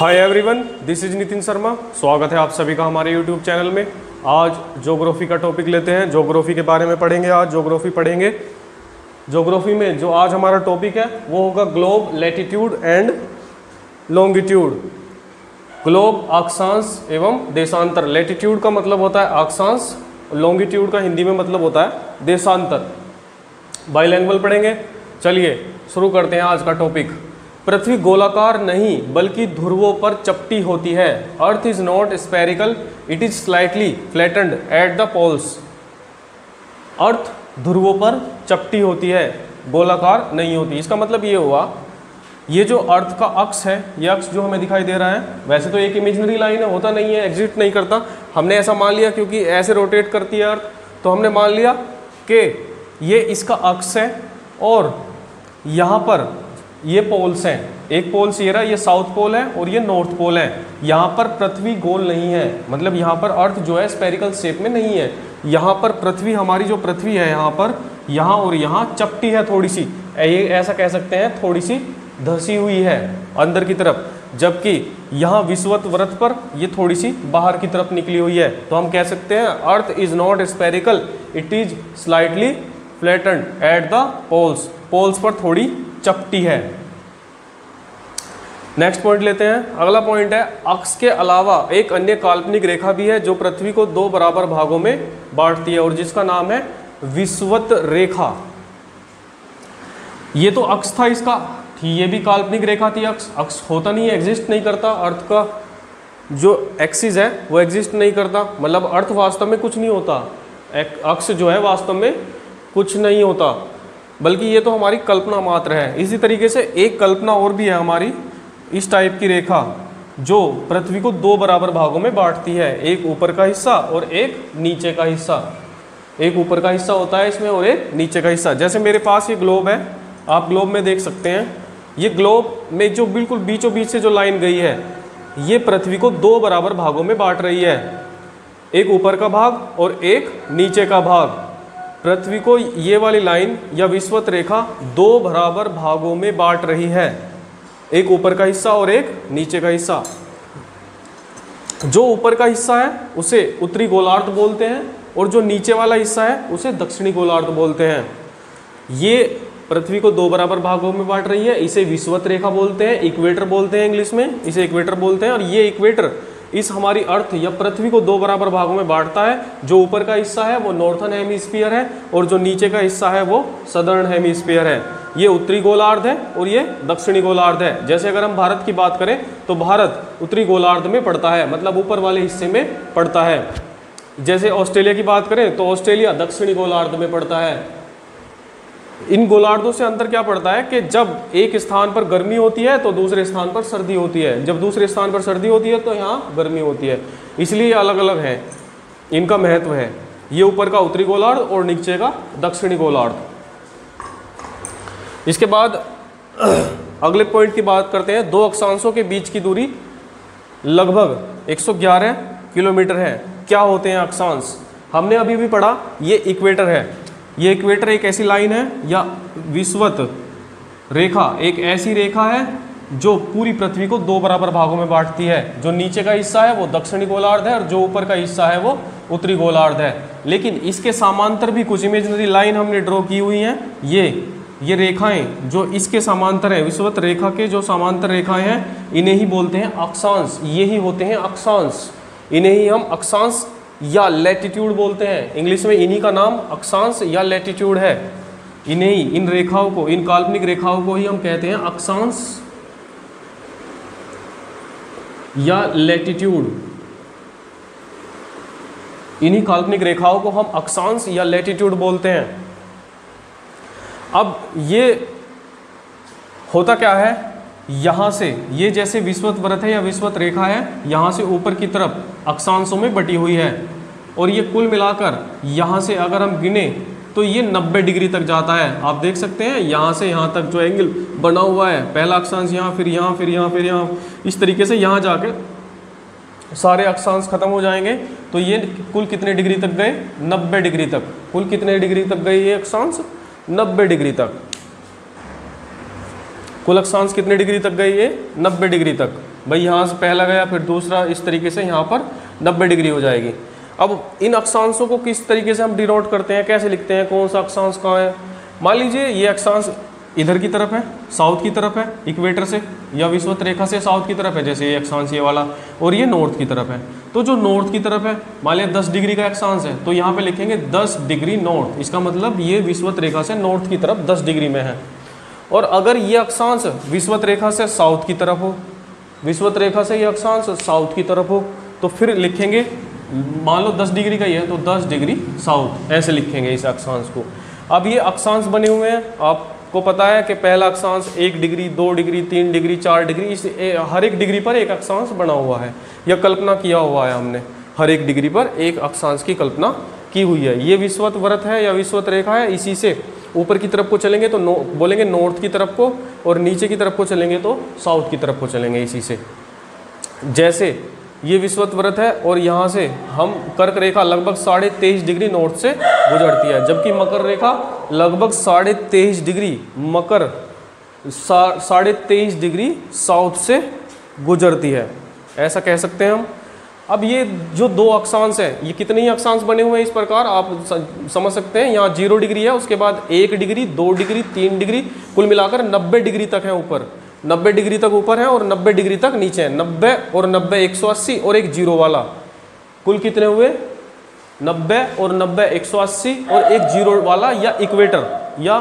Hi everyone, this is Nitin Sharma. स्वागत है आप सभी का हमारे यूट्यूब चैनल में। आज ज्योग्राफी का टॉपिक लेते हैं। ज्योग्राफी के बारे में पढ़ेंगे। आज ज्योग्राफी पढ़ेंगे। ज्योग्राफी में जो आज हमारा टॉपिक है वो होगा globe, latitude and longitude. Globe अक्षांश एवं देशांतर। लैटिट्यूड का मतलब होता है अक्षांश, लॉन्गिट्यूड का हिंदी में मतलब होता है देशांतर। बाइलैंग्वेज पढ़ेंगे। चलिए शुरू करते हैं आज का टॉपिक। पृथ्वी गोलाकार नहीं बल्कि ध्रुवों पर चपटी होती है। Earth is not spherical, it is slightly flattened at the poles. Earth ध्रुवों पर चपटी होती है, गोलाकार नहीं होती। इसका मतलब ये हुआ, ये जो अर्थ का अक्ष है, ये अक्ष जो हमें दिखाई दे रहा है, वैसे तो एक इमेजिनरी लाइन है, होता नहीं है, एग्जिस्ट नहीं करता। हमने ऐसा मान लिया क्योंकि ऐसे रोटेट करती है अर्थ, तो हमने मान लिया कि ये इसका अक्ष है और यहाँ पर ये पोल्स हैं। एक पोल्स ये रहा, ये साउथ पोल है और ये नॉर्थ पोल है। यहाँ पर पृथ्वी गोल नहीं है, मतलब यहाँ पर अर्थ जो है स्फेरिकल शेप में नहीं है। यहाँ पर पृथ्वी, हमारी जो पृथ्वी है, यहाँ पर, यहाँ और यहाँ चपटी है थोड़ी सी, ये ऐसा कह सकते हैं, थोड़ी सी धसी हुई है अंदर की तरफ, जबकि यहाँ विषुवत वृत्त पर ये थोड़ी सी बाहर की तरफ निकली हुई है। तो हम कह सकते हैं earth is not spherical, it is slightly flattened at the poles. Poles पर थोड़ी चपटी है। नेक्स्ट पॉइंट लेते हैं। अगला पॉइंट है, अक्ष के अलावा एक अन्य काल्पनिक रेखा भी है जो पृथ्वी को दो बराबर भागों में बांटती है और जिसका नाम है विषुवत रेखा। ये तो अक्ष था इसका, ये भी काल्पनिक रेखा थी। अक्ष होता नहीं है, एग्जिस्ट नहीं करता। अर्थ का जो एक्सिस है वो एग्जिस्ट नहीं करता, मतलब अर्थ वास्तव में कुछ नहीं होता। अक्ष जो है वास्तव में कुछ नहीं होता, बल्कि ये तो हमारी कल्पना मात्र है। इसी तरीके से एक कल्पना और भी है हमारी, इस टाइप की रेखा जो पृथ्वी को दो बराबर भागों में बांटती है, एक ऊपर का हिस्सा और एक नीचे का हिस्सा। एक ऊपर का हिस्सा होता है इसमें और एक नीचे का हिस्सा। जैसे मेरे पास ये ग्लोब है, आप ग्लोब में देख सकते हैं, ये ग्लोब में जो बिल्कुल बीचों बीच से जो लाइन गई है, ये पृथ्वी को दो बराबर भागों में बांट रही है, एक ऊपर का भाग और एक नीचे का भाग। पृथ्वी को ये वाली लाइन या विषुवत रेखा दो बराबर भागों में बांट रही है, एक ऊपर का हिस्सा और एक नीचे का हिस्सा। जो ऊपर का हिस्सा है उसे उत्तरी गोलार्ध बोलते हैं और जो नीचे वाला हिस्सा है उसे दक्षिणी गोलार्ध बोलते हैं। ये पृथ्वी को दो बराबर भागों में बांट रही है, इसे विषुवत रेखा बोलते हैं, इक्वेटर बोलते हैं इंग्लिश में, इसे इक्वेटर बोलते हैं। और ये इक्वेटर इस हमारी अर्थ या पृथ्वी को दो बराबर भागों में बांटता है। जो ऊपर का हिस्सा है वो नॉर्थर्न हेमिस्फीयर है और जो नीचे का हिस्सा है वो सदर्न हेमिस्फीयर है। ये उत्तरी गोलार्ध है और ये दक्षिणी गोलार्ध है। जैसे अगर हम भारत की बात करें तो भारत उत्तरी गोलार्ध में पड़ता है, मतलब ऊपर वाले हिस्से में पड़ता है। जैसे ऑस्ट्रेलिया की बात करें तो ऑस्ट्रेलिया दक्षिणी गोलार्ध में पड़ता है। इन गोलार्धों से अंतर क्या पड़ता है कि जब एक स्थान पर गर्मी होती है तो दूसरे स्थान पर सर्दी होती है, जब दूसरे स्थान पर सर्दी होती है तो यहाँ गर्मी होती है, इसलिए अलग अलग है, इनका महत्व है। ये ऊपर का उत्तरी गोलार्ध और नीचे का दक्षिणी गोलार्ध। इसके बाद अगले पॉइंट की बात करते हैं। दो अक्षांशों के बीच की दूरी लगभग 111 किलोमीटर है। क्या होते हैं अक्षांश? हमने अभी भी पढ़ा, ये इक्वेटर है। ये इक्वेटर एक ऐसी लाइन है या विषुवत रेखा, एक ऐसी रेखा है जो पूरी पृथ्वी को दो बराबर भागों में बांटती है। जो नीचे का हिस्सा है वो दक्षिणी गोलार्ध है और जो ऊपर का हिस्सा है वो उत्तरी गोलार्ध है। लेकिन इसके समांतर भी कुछ इमेजिनरी लाइन हमने ड्रॉ की हुई हैं। ये रेखाएं जो इसके समांतर हैं, विषुवत रेखा के जो समांतर रेखाएं हैं, इन्हें ही बोलते हैं अक्षांश। ये ही होते हैं अक्षांश, इन्हें ही हम अक्षांश या लैटिट्यूड बोलते हैं। इंग्लिश में इन्हीं का नाम अक्षांश या लैटिट्यूड है। इन्हें ही, इन रेखाओं को, इन काल्पनिक रेखाओं को ही हम कहते हैं अक्षांश या लैटिट्यूड। इन्हीं काल्पनिक रेखाओं को हम अक्षांश या लैटिट्यूड बोलते हैं। अब ये होता क्या है, यहाँ से ये जैसे विषुवत वृत्त है या विषुवत रेखा है, यहाँ से ऊपर की तरफ अक्षांशों में बटी हुई है और ये कुल मिलाकर यहाँ से अगर हम गिने तो ये 90 डिग्री तक जाता है। आप देख सकते हैं यहाँ से यहाँ तक जो एंगल बना हुआ है, पहला अक्षांश यहाँ, फिर यहाँ, फिर यहाँ, फिर यहाँ, इस तरीके से यहाँ जाके सारे अक्षांश खत्म हो जाएंगे। तो ये कुल कितने डिग्री तक गए? 90 डिग्री तक। कुल कितने डिग्री तक गए ये अक्षांश? 90 डिग्री तक। कुल अक्षांश कितने डिग्री तक गए? ये 90 डिग्री तक। भाई यहाँ से पहला गया फिर दूसरा, इस तरीके से यहाँ पर 90 डिग्री हो जाएगी। अब इन अक्षांशों को किस तरीके से हम डिनोट करते हैं, कैसे लिखते हैं, कौन सा अक्षांश कहाँ है। मान लीजिए ये अक्षांश इधर की तरफ है, साउथ की तरफ है इक्वेटर से, या विषुवत रेखा से साउथ की तरफ है, जैसे ये अक्षांश ये वाला, और ये नॉर्थ की तरफ है। तो जो नॉर्थ की तरफ है, मान लिया 10 डिग्री का अक्षांश है, तो यहाँ पे लिखेंगे 10 डिग्री नॉर्थ। इसका मतलब ये विषुवत रेखा से नॉर्थ की तरफ 10 डिग्री में है। और अगर ये अक्षांश विषुवत रेखा से साउथ की तरफ हो, विषुवत रेखा से ये अक्षांश साउथ की तरफ हो, तो फिर लिखेंगे, मान लो 10 डिग्री का ही है तो 10 डिग्री साउथ, ऐसे लिखेंगे इस अक्षांश को। अब ये अक्षांश बने हुए हैं, आपको पता है कि पहला अक्षांश 1 डिग्री, 2 डिग्री, 3 डिग्री, 4 डिग्री, इस हर एक डिग्री पर एक अक्षांश बना हुआ है, या कल्पना किया हुआ है हमने। हर एक डिग्री पर एक अक्षांश की कल्पना की हुई है। ये विषुवत वृत्त है या विषुवत रेखा है, इसी से ऊपर की तरफ को चलेंगे तो बोलेंगे नॉर्थ की तरफ को, और नीचे की तरफ को चलेंगे तो साउथ की तरफ को चलेंगे इसी से। जैसे ये विषुवत वृत्त है और यहाँ से हम कर्क रेखा लगभग 23.5 डिग्री नॉर्थ से गुजरती है, जबकि मकर रेखा लगभग 23.5 डिग्री, मकर 23.5 डिग्री साउथ से गुजरती है, ऐसा कह सकते हैं हम। अब ये जो दो अक्षांश हैं, ये कितने ही अक्षांश बने हुए हैं इस प्रकार आप समझ सकते हैं। यहाँ 0 डिग्री है, उसके बाद 1 डिग्री, 2 डिग्री, 3 डिग्री, कुल मिलाकर 90 डिग्री तक है ऊपर, 90 डिग्री तक ऊपर है और 90 डिग्री तक नीचे है। 90 और 90 180 और एक जीरो वाला, कुल कितने हुए 90 और 90 180 और एक जीरो वाला या इक्वेटर या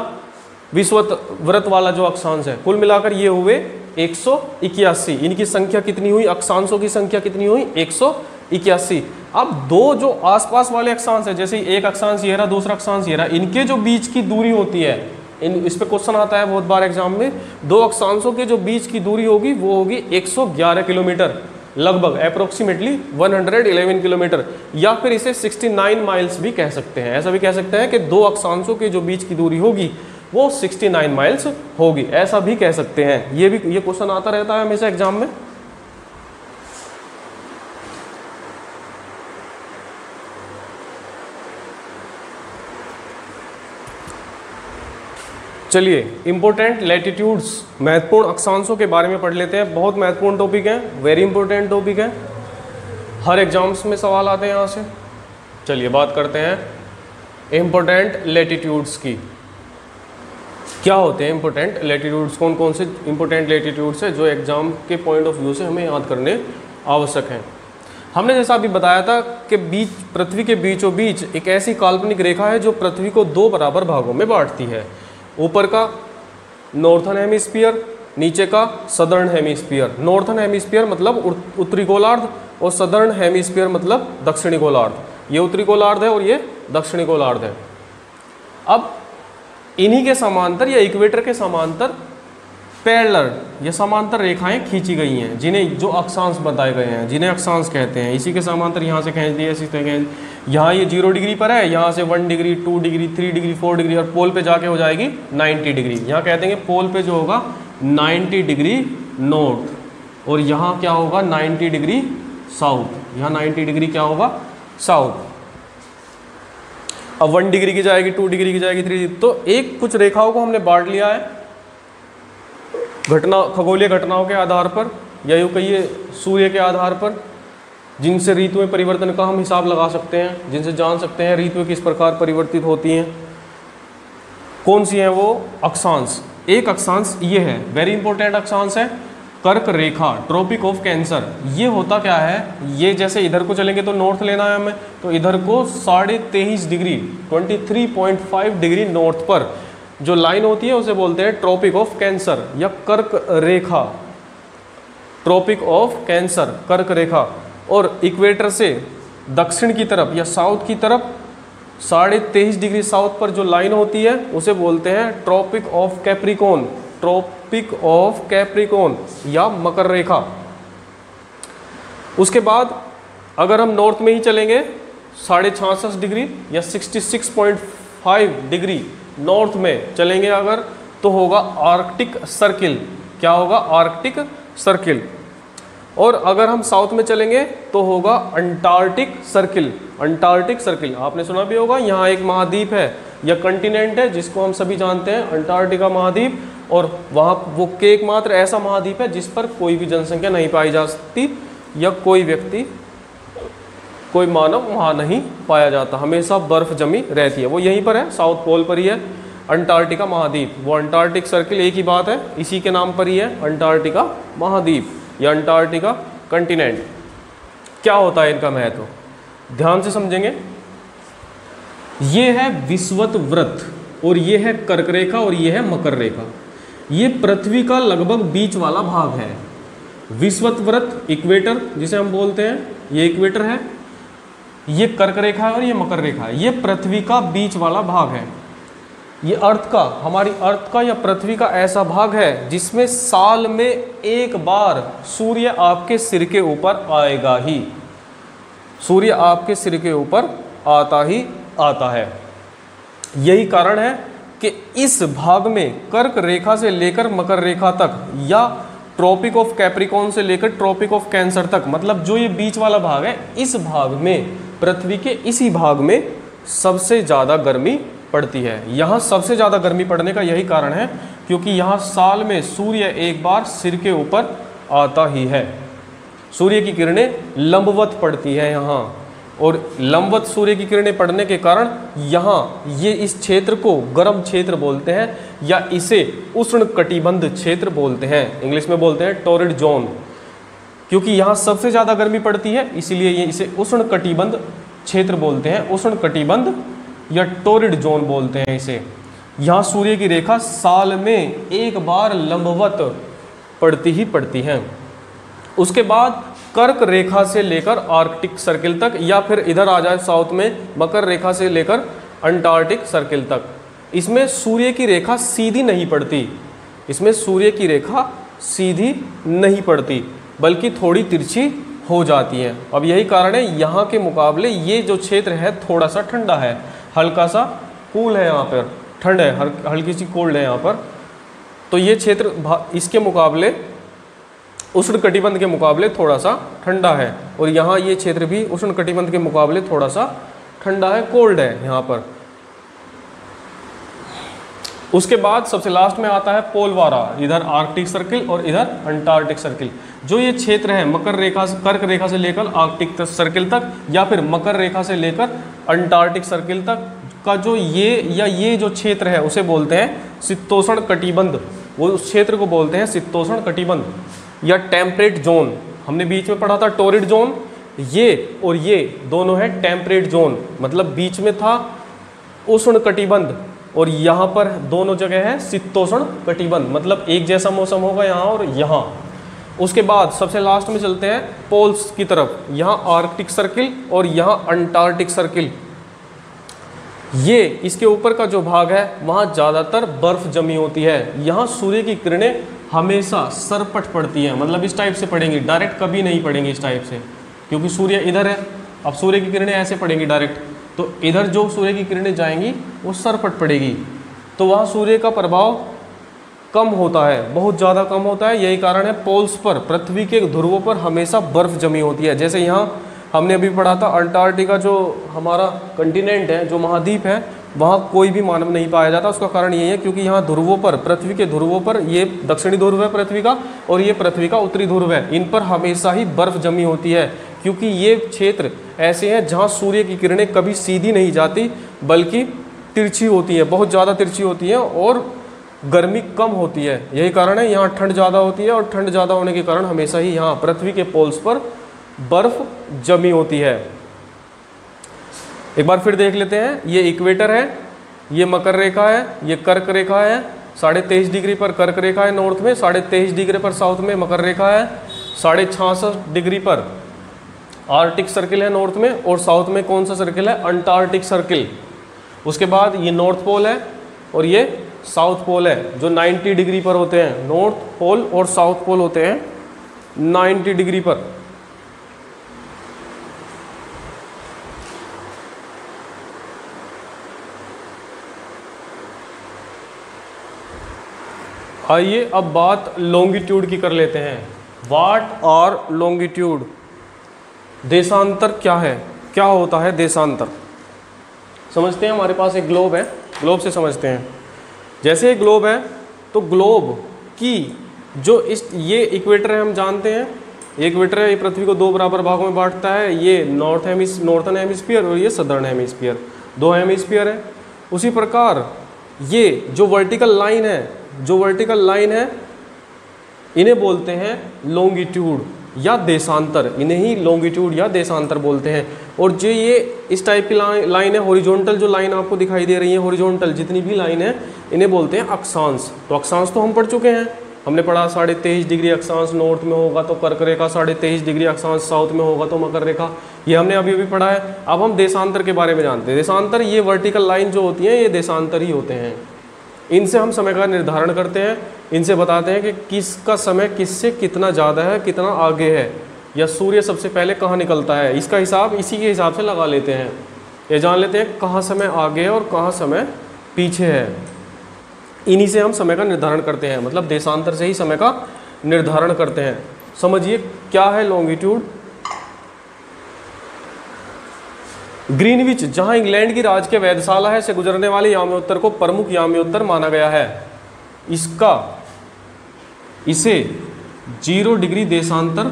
विषुवत वृत्त वाला जो अक्षांश है, कुल मिलाकर ये हुए 181। इनकी संख्या कितनी हुई, अक्षांशों की संख्या कितनी हुई 181। अब दो जो आसपास वाले अक्षांश है, जैसे एक अक्षांश ये रहा, दूसरा अक्षांश ये रहा, इनके जो बीच की दूरी होती है, इस पे क्वेश्चन आता है बहुत बार एग्जाम में, दो अक्षांशों के जो बीच की दूरी होगी वो होगी 111 किलोमीटर, लगभग अप्रोक्सीमेटली 111 किलोमीटर, या फिर इसे 69 माइल्स भी कह सकते हैं। ऐसा भी कह सकते हैं कि दो अक्षांशों के जो बीच की दूरी होगी वो 69 माइल्स होगी, ऐसा भी कह सकते हैं। ये क्वेश्चन आता रहता है हमेशा एग्जाम में। चलिए इंपॉर्टेंट लैटिट्यूड्स, महत्वपूर्ण अक्षांशों के बारे में पढ़ लेते हैं। बहुत महत्वपूर्ण टॉपिक है, वेरी इंपॉर्टेंट टॉपिक है, हर एग्जाम्स में सवाल आते हैं यहाँ से। चलिए बात करते हैं इंपॉर्टेंट लैटिट्यूड्स की। क्या होते हैं इंपॉर्टेंट लैटिट्यूड्स, कौन कौन से इंपॉर्टेंट लैटिट्यूड्स है जो एग्जाम के पॉइंट ऑफ व्यू से हमें याद करने आवश्यक हैं। हमने जैसा अभी बताया था कि पृथ्वी के बीचों बीच एक ऐसी काल्पनिक रेखा है जो पृथ्वी को दो बराबर भागों में बांटती है, ऊपर का नॉर्थन हेमिस्फीयर, नीचे का सदर्न हेमिस्फीयर। नॉर्थन हेमिस्फीयर मतलब उत्तरी गोलार्ध और सदर्न हेमिस्फीयर मतलब दक्षिणी गोलार्ध। ये उत्तरी गोलार्ध है और ये दक्षिणी गोलार्ध है। अब इन्हीं के समांतर या इक्वेटर के समांतर पैरेलल या समांतर रेखाएं खींची गई हैं, जिन्हें जो अक्षांश बताए गए हैं, जिन्हें अक्षांश कहते हैं। इसी के समांतर यहाँ से खींच दिए, इसी तरह यहाँ ये 0 डिग्री पर है, यहाँ से 1 डिग्री, 2 डिग्री, 3 डिग्री, 4 डिग्री और पोल पे जाके हो जाएगी 90 डिग्री। यहाँ कहते हैं पोल पे जो होगा 90 डिग्री नॉर्थ, और यहाँ क्या होगा 90 डिग्री साउथ। यहाँ 90 डिग्री क्या होगा साउथ। अब 1 डिग्री की जाएगी, 2 डिग्री की जाएगी, 3 डिग्री। तो एक कुछ रेखाओं को हमने बांट लिया है खगोलीय घटनाओं के आधार पर, या यूँ कहिए सूर्य के आधार पर, जिनसे ऋतुएं परिवर्तन का हम हिसाब लगा सकते हैं, जिनसे जान सकते हैं ऋतुएं किस प्रकार परिवर्तित होती हैं। कौन सी हैं वो अक्षांश? एक अक्षांश ये है, वेरी इंपॉर्टेंट अक्षांश है, कर्क रेखा, ट्रॉपिक ऑफ कैंसर। ये होता क्या है, ये जैसे इधर को चलेंगे तो नॉर्थ लेना है हमें, तो इधर को 23.5 डिग्री 23.5 डिग्री नॉर्थ पर जो लाइन होती है उसे बोलते हैं ट्रॉपिक ऑफ कैंसर या कर्क रेखा। ट्रॉपिक ऑफ कैंसर, कर्क रेखा। और इक्वेटर से दक्षिण की तरफ या साउथ की तरफ 23.5 डिग्री साउथ पर जो लाइन होती है उसे बोलते हैं tropic of Capricorn, tropic of Capricorn या मकर रेखा। उसके बाद अगर हम नॉर्थ में ही चलेंगे 66.5 डिग्री या 66.5 डिग्री नॉर्थ में चलेंगे अगर, तो होगा आर्कटिक सर्किल। क्या होगा? Arctic circle. और अगर हम साउथ में चलेंगे तो होगा अंटार्कटिक सर्किल। अंटार्कटिक सर्किल आपने सुना भी होगा, यहाँ एक महाद्वीप है या कंटिनेंट है जिसको हम सभी जानते हैं अंटार्कटिका महाद्वीप, और वहाँ वो एकमात्र ऐसा महाद्वीप है जिस पर कोई भी जनसंख्या नहीं पाई जा सकती या कोई व्यक्ति, कोई मानव वहाँ नहीं पाया जाता, हमेशा बर्फ जमी रहती है। वो यहीं पर है, साउथ पोल पर ही है अंटार्कटिका महाद्वीप। वो अंटार्कटिक सर्किल एक ही बात है, इसी के नाम पर ही है अंटार्कटिका महाद्वीप या अंटार्कटिका कंटिनेंट। क्या होता है इनका महत्व, ध्यान से समझेंगे। ये है विषुवत वृत्त और ये है कर्क रेखा और ये है मकर रेखा। ये पृथ्वी का लगभग बीच वाला भाग है। विषुवत वृत्त इक्वेटर जिसे हम बोलते हैं, ये इक्वेटर है, ये कर्क रेखा है और ये मकर रेखा है। ये पृथ्वी का बीच वाला भाग है। ये अर्थ का, हमारी अर्थ का या पृथ्वी का ऐसा भाग है जिसमें साल में एक बार सूर्य आपके सिर के ऊपर आएगा ही, सूर्य आपके सिर के ऊपर आता ही आता है। यही कारण है कि इस भाग में कर्क रेखा से लेकर मकर रेखा तक या ट्रॉपिक ऑफ कैप्रिकॉर्न से लेकर ट्रॉपिक ऑफ कैंसर तक, मतलब जो ये बीच वाला भाग है, इस भाग में, पृथ्वी के इसी भाग में सबसे ज़्यादा गर्मी पड़ती है। यहाँ सबसे ज़्यादा गर्मी पड़ने का यही कारण है क्योंकि यहाँ साल में सूर्य एक बार सिर के ऊपर आता ही है। सूर्य की किरणें लंबवत पड़ती है यहाँ, और लंबवत सूर्य की किरणें पड़ने के कारण यहाँ ये इस क्षेत्र को गर्म क्षेत्र बोलते हैं या इसे उष्ण कटिबंध क्षेत्र बोलते हैं, इंग्लिश में बोलते हैं टोरिड जोन। क्योंकि यहाँ सबसे ज़्यादा गर्मी पड़ती है इसलिए ये इसे उष्ण कटिबंध क्षेत्र बोलते हैं, उष्ण कटिबंध या टोरिड जोन बोलते हैं इसे। यहाँ सूर्य की रेखा साल में एक बार लंबवत पड़ती ही पड़ती है। उसके बाद कर्क रेखा से लेकर आर्कटिक सर्किल तक, या फिर इधर आ जाए साउथ में मकर रेखा से लेकर अंटार्कटिक सर्किल तक, इसमें सूर्य की रेखा सीधी नहीं पड़ती, इसमें सूर्य की रेखा सीधी नहीं पड़ती बल्कि थोड़ी तिरछी हो जाती है। अब यही कारण है यहाँ के मुकाबले ये जो क्षेत्र है थोड़ा सा ठंडा है, हल्का सा कूल है, यहाँ पर ठंड है, हल्की सी कोल्ड है यहाँ पर। तो ये क्षेत्र इसके मुकाबले, उष्ण कटिबंध के मुकाबले थोड़ा सा ठंडा है, और यहाँ ये क्षेत्र भी उष्ण कटिबंध के मुकाबले थोड़ा सा ठंडा है, कोल्ड है यहाँ पर। उसके बाद सबसे लास्ट में आता है पोलवारा, इधर आर्कटिक सर्किल और इधर अंटार्कटिक सर्किल। जो ये क्षेत्र है मकर रेखा से, कर्क रेखा से लेकर आर्कटिक सर्किल तक या फिर मकर रेखा से लेकर अंटार्कटिक सर्किल तक का जो ये जो क्षेत्र है उसे बोलते हैं शीतोष्ण कटिबंध। वो उस क्षेत्र को बोलते हैं शीतोष्ण कटिबंध या टेम्परेट जोन। हमने बीच में पढ़ा था टोरिड जोन, ये और ये दोनों है टेम्परेट जोन, मतलब बीच में था उष्ण कटिबंध और यहाँ पर दोनों जगह है शीतोष्ण कटिबंध, मतलब एक जैसा मौसम होगा यहाँ और यहाँ। उसके बाद सबसे लास्ट में चलते हैं पोल्स की तरफ, यहाँ आर्कटिक सर्किल और यहाँ अंटार्कटिक सर्किल। ये इसके ऊपर का जो भाग है वहाँ ज़्यादातर बर्फ जमी होती है। यहाँ सूर्य की किरणें हमेशा सरपट पड़ती हैं, मतलब इस टाइप से पड़ेंगी, डायरेक्ट कभी नहीं पड़ेंगी इस टाइप से, क्योंकि सूर्य इधर है। अब सूर्य की किरणें ऐसे पड़ेंगी डायरेक्ट, तो इधर जो सूर्य की किरणें जाएंगी वो सरपट पड़ेगी, तो वहाँ सूर्य का प्रभाव कम होता है, बहुत ज़्यादा कम होता है। यही कारण है पोल्स पर, पृथ्वी के ध्रुवों पर हमेशा बर्फ़ जमी होती है। जैसे यहाँ हमने अभी पढ़ा था अंटार्कटिका जो हमारा कंटिनेंट है, जो महाद्वीप है, वहाँ कोई भी मानव नहीं पाया जाता। उसका कारण यही है क्योंकि यहाँ ध्रुवों पर, पृथ्वी के ध्रुवों पर, ये दक्षिणी ध्रुव है पृथ्वी का और ये पृथ्वी का उत्तरी ध्रुव है, इन पर हमेशा ही बर्फ़ जमी होती है, क्योंकि ये क्षेत्र ऐसे हैं जहाँ सूर्य की किरणें कभी सीधी नहीं जाती बल्कि तिरछी होती हैं, बहुत ज़्यादा तिरछी होती हैं और गर्मी कम होती है। यही कारण है यहाँ ठंड ज़्यादा होती है, और ठंड ज़्यादा होने के कारण हमेशा ही यहाँ पृथ्वी के पोल्स पर बर्फ़ जमी होती है। एक बार फिर देख लेते हैं, ये इक्वेटर है, ये मकर रेखा है, ये कर्क रेखा है, 23.5 डिग्री पर कर्क रेखा है नॉर्थ में, 23.5 डिग्री पर साउथ में मकर रेखा है, 66.5 डिग्री पर आर्कटिक सर्किल है नॉर्थ में, और साउथ में कौन सा सर्किल है, अंटार्कटिक सर्किल। उसके बाद ये नॉर्थ पोल है और ये साउथ पोल है, जो 90 डिग्री पर होते हैं। नॉर्थ पोल और साउथ पोल होते हैं 90 डिग्री पर। आइए अब बात लॉन्गिट्यूड की कर लेते हैं। वाट आर लॉन्गिट्यूड, देशांतर क्या है, क्या होता है देशांतर, समझते हैं। हमारे पास एक ग्लोब है, ग्लोब से समझते हैं। जैसे एक ग्लोब है, तो ग्लोब की जो ये इक्वेटर है हम जानते हैं, इक्वेटर है, ये पृथ्वी को 2 बराबर भागों में बांटता है, ये नॉर्थन हेमिस्फीयर और ये सदर्न हेमिस्फीयर, 2 हेमिस्फीयर है। उसी प्रकार ये जो वर्टिकल लाइन है इन्हें बोलते हैं लॉन्गिट्यूड या देशांतर, इन्हें ही लॉन्गिट्यूड या देशांतर बोलते हैं। और जो ये इस टाइप की लाइन है, हॉरिजॉन्टल जो लाइन आपको दिखाई दे रही है, हॉरिजॉन्टल जितनी भी लाइन है इन्हें बोलते हैं अक्षांश। तो अक्षांश तो हम पढ़ चुके हैं, हमने पढ़ा 23.5 डिग्री अक्षांश नॉर्थ में होगा तो कर्क रेखा, 23.5 डिग्री अक्षांश साउथ में होगा तो मकर रेखा, ये हमने अभी अभी पढ़ा है। अब हम देशांतर के बारे में जानते हैं। देशांतर, ये वर्टिकल लाइन जो होती है ये देशांतर ही होते हैं। इनसे हम समय का निर्धारण करते हैं, इनसे बताते हैं कि किसका समय किससे कितना ज़्यादा है, कितना आगे है, या सूर्य सबसे पहले कहाँ निकलता है, इसका हिसाब इसी के हिसाब से लगा लेते हैं। ये जान लेते हैं कहाँ समय आगे है और कहाँ समय पीछे है। इन्हीं से हम समय का निर्धारण करते हैं, मतलब देशांतर से ही समय का निर्धारण करते हैं। समझिए क्या है लॉन्गिट्यूड। ग्रीनविच, जहां इंग्लैंड की राजकीय वेधशाला है, से गुजरने वाले याम्योत्तर को प्रमुख याम्योत्तर माना गया है। इसे 0 डिग्री देशांतर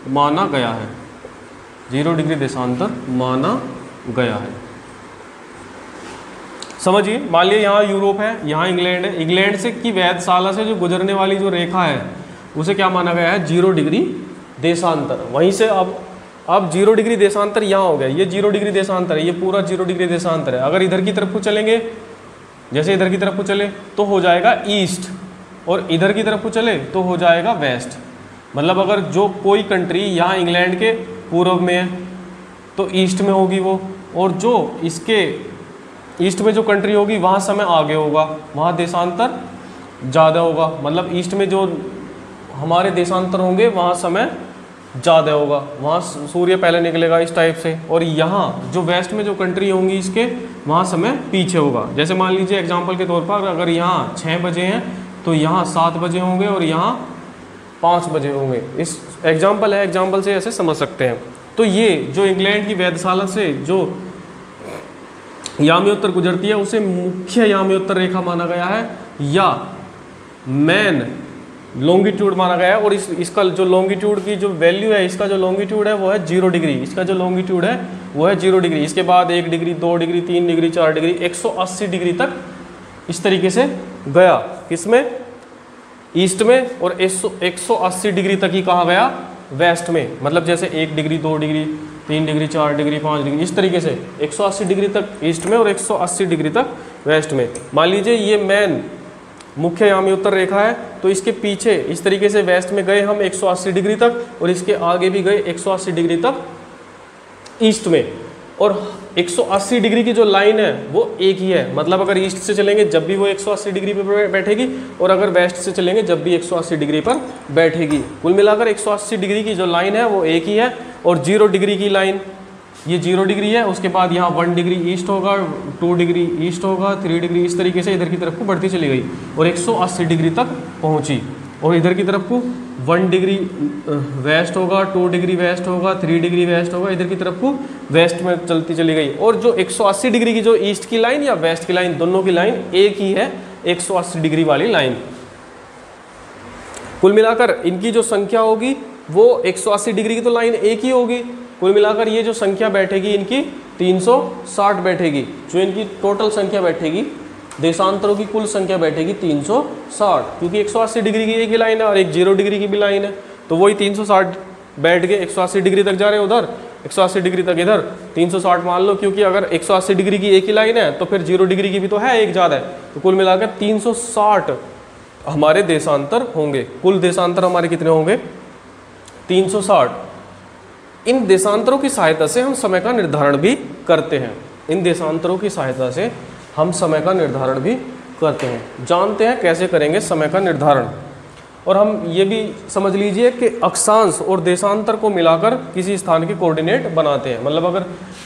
माना गया है, 0 डिग्री देशांतर माना गया है। समझिए, मान लिया यहाँ यूरोप है, यहाँ इंग्लैंड है, इंग्लैंड से की वेधशाला से जो गुजरने वाली जो रेखा है उसे क्या माना गया है, 0 डिग्री देशांतर। वहीं से अब 0 डिग्री देशांतर यहाँ हो गया, ये 0 डिग्री देशांतर है, ये पूरा 0 डिग्री देशांतर है। अगर इधर की तरफ को चलेंगे, जैसे इधर की तरफ को चले तो हो जाएगा ईस्ट, और इधर की तरफ को चले तो हो जाएगा वेस्ट। मतलब अगर जो कोई कंट्री यहाँ इंग्लैंड के पूर्व में है तो ईस्ट में होगी वो, और जो इसके ईस्ट में जो कंट्री होगी वहाँ समय आगे होगा, वहाँ देशांतर ज़्यादा होगा। मतलब ईस्ट में जो हमारे देशांतर होंगे वहाँ समय ज़्यादा होगा, वहाँ सूर्य पहले निकलेगा इस टाइप से। और यहाँ जो वेस्ट में जो कंट्री होंगी इसके, वहाँ समय पीछे होगा। जैसे मान लीजिए एग्जांपल के तौर पर, अगर यहाँ 6 बजे हैं तो यहाँ 7 बजे होंगे और यहाँ 5 बजे होंगे। इस एग्जांपल है, एग्जांपल से ऐसे समझ सकते हैं। तो ये जो इंग्लैंड की वेधशाला से जो याम्योत्तर गुजरती है उसे मुख्य याम्योत्तर रेखा माना गया है, या मेन लॉन्गिट्यूड माना गया है। और इसका जो लॉन्गिट्यूड की जो वैल्यू है, इसका जो लॉन्गिट्यूड है वो है 0 डिग्री, इसका जो लॉन्गिट्यूड है वो है 0 डिग्री। इसके बाद 1 degree, 2 degree, 3 degree, 4 degree, 180 degree तक इस तरीके से गया। किसमें? ईस्ट में। और 180 डिग्री तक ही कहाँ गया? वेस्ट में। मतलब जैसे 1 degree, 2 degree, 3 degree, 4 degree, 5 degree, इस तरीके से 180 डिग्री तक ईस्ट में और 180 डिग्री तक वेस्ट में। मान लीजिए ये मेन मुख्य याम्योत्तर रेखा है, तो इसके पीछे इस तरीके से वेस्ट में गए हम 180 डिग्री तक, और इसके आगे भी गए 180 डिग्री तक ईस्ट में। और 180 डिग्री की जो लाइन है वो एक ही है। मतलब अगर ईस्ट से चलेंगे जब भी वो 180 डिग्री पर बैठेगी, और अगर वेस्ट से चलेंगे जब भी 180 डिग्री पर बैठेगी। कुल मिलाकर 180 डिग्री की जो लाइन है वो एक ही है। और 0 डिग्री की लाइन, ये 0 डिग्री है, उसके बाद यहाँ 1 डिग्री ईस्ट होगा, 2 डिग्री ईस्ट होगा, 3 डिग्री, इस तरीके से इधर की तरफ को बढ़ती चली गई और 180 डिग्री तक पहुँची। और इधर की तरफ को 1 डिग्री वेस्ट होगा, 2 डिग्री वेस्ट होगा, 3 डिग्री वेस्ट होगा, इधर की तरफ को वेस्ट में चलती चली गई। और जो 180 डिग्री की जो ईस्ट की लाइन या वेस्ट की लाइन, दोनों की लाइन एक ही है, 180 डिग्री वाली लाइन। कुल मिलाकर इनकी जो संख्या होगी वो 180 डिग्री की तो लाइन एक ही होगी। कुल मिलाकर ये जो संख्या बैठेगी इनकी 360 बैठेगी। जो इनकी टोटल संख्या बैठेगी, देशांतरों की कुल संख्या बैठेगी 360, क्योंकि 180 डिग्री की एक ही लाइन है और एक 0 डिग्री की भी लाइन है, तो वही 360 बैठ के 180 डिग्री तक जा रहे हैं उधर, 180 डिग्री तक इधर, 360 मान लो, क्योंकि अगर 180 डिग्री की एक ही लाइन है तो फिर 0 डिग्री की भी तो है, एक ज़्यादा है। तो कुल मिलाकर 360 हमारे देशांतर होंगे। कुल देशांतर हमारे कितने होंगे? 360। इन देशांतरों की सहायता से हम समय का निर्धारण भी करते हैं। इन देशांतरों की सहायता से हम समय का निर्धारण भी करते हैं। जानते हैं कैसे करेंगे समय का निर्धारण। और हम ये भी समझ लीजिए कि अक्षांश और देशांतर को मिलाकर किसी स्थान के कोऑर्डिनेट बनाते हैं। मतलब अगर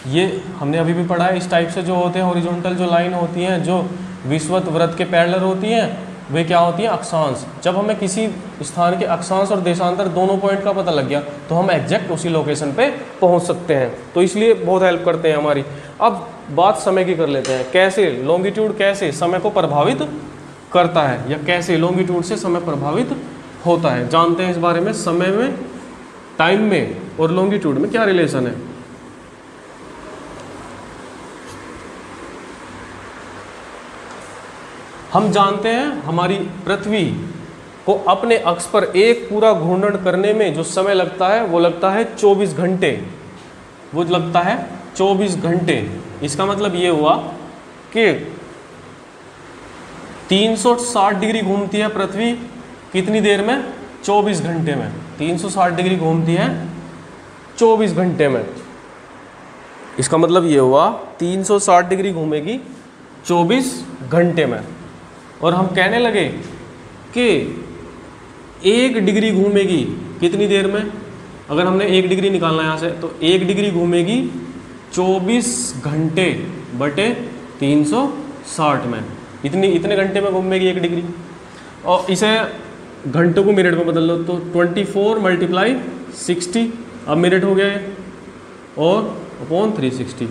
ये हमने अभी भी पढ़ा है, इस टाइप से जो होते हैं हॉरिजॉन्टल जो लाइन होती हैं, जो विषुवत वृत्त के पैरेलल होती हैं, वे क्या होती हैं, अक्षांश। जब हमें किसी स्थान के अक्षांश और देशांतर दोनों पॉइंट का पता लग गया तो हम एग्जैक्ट उसी लोकेशन पे पहुंच सकते हैं, तो इसलिए बहुत हेल्प करते हैं हमारी। अब बात समय की कर लेते हैं, कैसे लॉन्गिट्यूड कैसे समय को प्रभावित करता है, या कैसे लॉन्गिट्यूड से समय प्रभावित होता है, जानते हैं इस बारे में। समय में, टाइम में और लॉन्गिट्यूड में क्या रिलेशन है। हम जानते हैं हमारी पृथ्वी को अपने अक्ष पर एक पूरा घूर्णन करने में जो समय लगता है वो लगता है 24 घंटे, वो लगता है 24 घंटे। इसका मतलब ये हुआ कि 360 डिग्री घूमती है पृथ्वी कितनी देर में, 24 घंटे में। 360 डिग्री घूमती है 24 घंटे में। इसका मतलब ये हुआ 360 डिग्री घूमेगी 24 घंटे में। और हम कहने लगे कि 1 डिग्री घूमेगी कितनी देर में, अगर हमने 1 डिग्री निकालना है यहाँ से तो 1 डिग्री घूमेगी 24 घंटे बटे 360 में, इतने घंटे में घूमेगी 1 डिग्री। और इसे घंटों को मिनट में बदल लो तो 24 × 60, अब मिनट हो गया है, और अपॉन 360,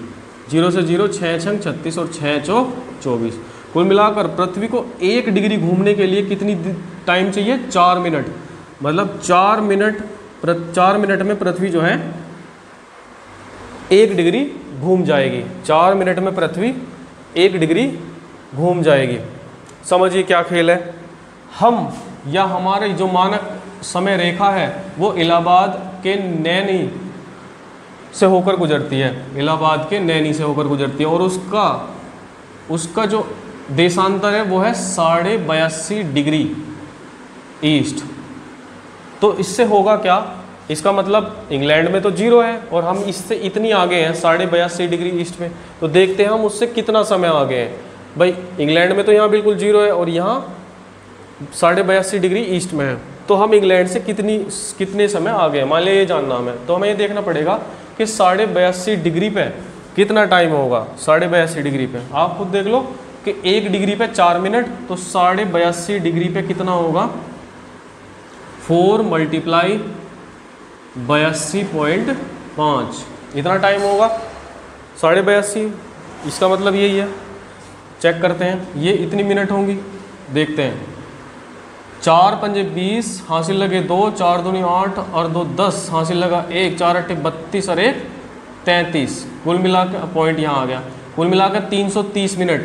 0 से 0 6 छंग 36 और 6 चौक 24। कुल मिलाकर पृथ्वी को 1 डिग्री घूमने के लिए कितनी टाइम चाहिए, 4 मिनट। मतलब 4 मिनट में पृथ्वी जो है 1 डिग्री घूम जाएगी। 4 मिनट में पृथ्वी 1 डिग्री घूम जाएगी। समझिए क्या खेल है। हम या हमारे जो मानक समय रेखा है वो इलाहाबाद के नैनी से होकर गुजरती है, इलाहाबाद के नैनी से होकर गुजरती है, और उसका जो देशांतर है वो है 82.5 डिग्री ईस्ट। तो इससे होगा क्या, इसका मतलब इंग्लैंड में तो 0 है और हम इससे इतनी आगे हैं 82.5 डिग्री ईस्ट में, तो देखते हैं हम उससे कितना समय आगे हैं। भाई इंग्लैंड में तो यहाँ बिल्कुल 0 है और यहाँ 82.5 डिग्री ईस्ट में है, तो हम इंग्लैंड से कितने समय आगे हैं, मान लिया ये जानना हमें, तो हमें ये देखना पड़ेगा कि 82.5 डिग्री पे कितना टाइम होगा। 82.5 डिग्री पे आप खुद देख लो कि 1 डिग्री पे 4 मिनट, तो 82.5 डिग्री पे कितना होगा, 4 × 82.5, इतना टाइम होगा 82.5। इसका मतलब यही है, चेक करते हैं ये इतनी मिनट होंगी, देखते हैं। 4 × 5 20, हासिल लगे 2, 4 दूनी 8 और 2 10, हासिल लगा 1, 4 8 32 और 1 33। कुल मिलाकर पॉइंट यहाँ आ गया, कुल मिलाकर 330 मिनट।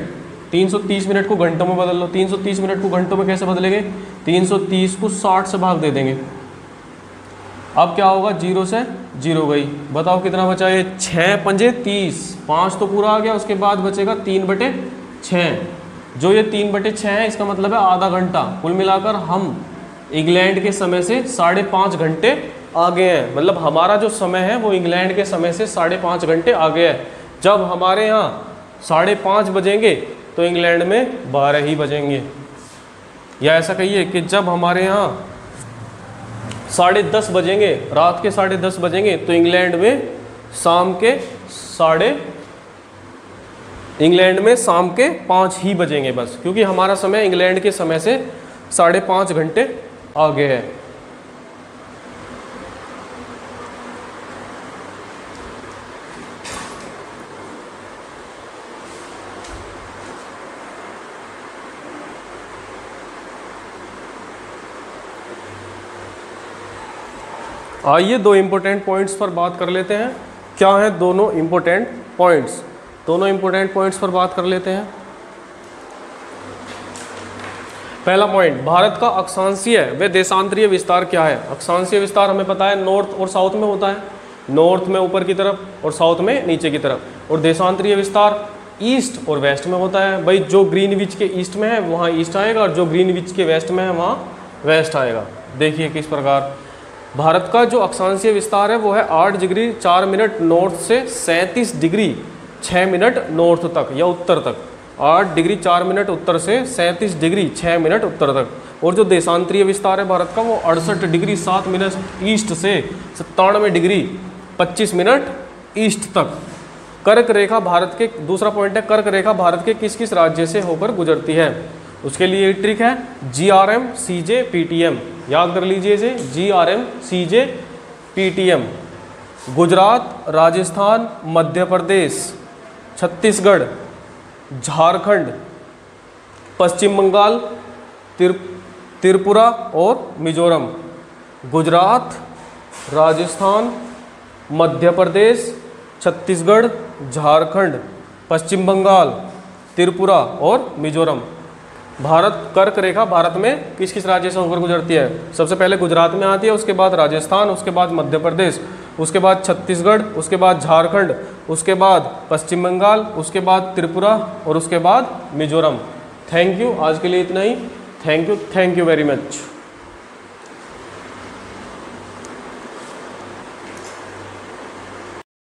330 मिनट को घंटों में बदल लो। 330 मिनट को घंटों में कैसे बदलेंगे, 330 को 60 से भाग दे देंगे। अब क्या होगा, 0 से 0 गई, बताओ कितना बचा, ये 6 × 5 30, 5 तो पूरा आ गया, उसके बाद बचेगा 3/6। जो ये 3/6 है इसका मतलब है आधा घंटा। कुल मिलाकर हम इंग्लैंड के समय से 5.5 घंटे आगे हैं, मतलब हमारा जो समय है वो इंग्लैंड के समय से 5.5 घंटे आगे है। जब हमारे यहाँ 5:30 बजेंगे तो इंग्लैंड में 12 ही बजेंगे, या ऐसा कहिए कि जब हमारे यहाँ 10:30 बजेंगे, रात के 10:30 बजेंगे, तो इंग्लैंड में शाम के 5 ही बजेंगे बस, क्योंकि हमारा समय इंग्लैंड के समय से 5.5 घंटे आगे है। आइए 2 इम्पोर्टेंट पॉइंट्स पर बात कर लेते हैं। क्या है दोनों इम्पोर्टेंट पॉइंट्स, दोनों इम्पोर्टेंट पॉइंट्स पर बात कर लेते हैं। पहला पॉइंट, भारत का अक्षांशीय व देशांतरीय विस्तार क्या है। अक्षांशीय विस्तार हमें पता है नॉर्थ और साउथ में होता है, नॉर्थ में ऊपर की तरफ और साउथ में नीचे की तरफ, और देशांतरीय विस्तार ईस्ट और वेस्ट में होता है। भाई जो ग्रीनविच के ईस्ट में है वहाँ ईस्ट आएगा, और जो ग्रीनविच के वेस्ट में है वहाँ वेस्ट आएगा। देखिए किस प्रकार भारत का जो अक्षांशीय विस्तार है वो है 8 डिग्री 4 मिनट नॉर्थ से 37 डिग्री 6 मिनट नॉर्थ तक या उत्तर तक। 8 डिग्री 4 मिनट उत्तर से 37 डिग्री 6 मिनट उत्तर तक। और जो देशांतरीय विस्तार है भारत का वो 68 डिग्री 7 मिनट ईस्ट से 97 डिग्री 25 मिनट ईस्ट तक। कर्क रेखा भारत के, दूसरा पॉइंट है कर्क रेखा भारत के किस किस राज्य से होकर गुजरती है। उसके लिए एक ट्रिक है GRM CJ PTM, याद कर लीजिए इसे, GRM CJ PTM। Gujarat, Rajasthan, Madhya Pradesh, Chhattisgarh, Jharkhand, पश्चिम बंगाल, त्रिपुरा और मिजोरम। गुजरात, राजस्थान, मध्य प्रदेश, छत्तीसगढ़, झारखंड, पश्चिम बंगाल, त्रिपुरा और मिजोरम। भारत कर्क रेखा भारत में किस किस राज्य से होकर गुजरती है? सबसे पहले गुजरात में आती है, उसके बाद राजस्थान, उसके बाद मध्य प्रदेश, उसके बाद छत्तीसगढ़, उसके बाद झारखंड, उसके बाद पश्चिम बंगाल, उसके बाद त्रिपुरा और उसके बाद मिजोरम। थैंक यू, आज के लिए इतना ही। Thank you very much.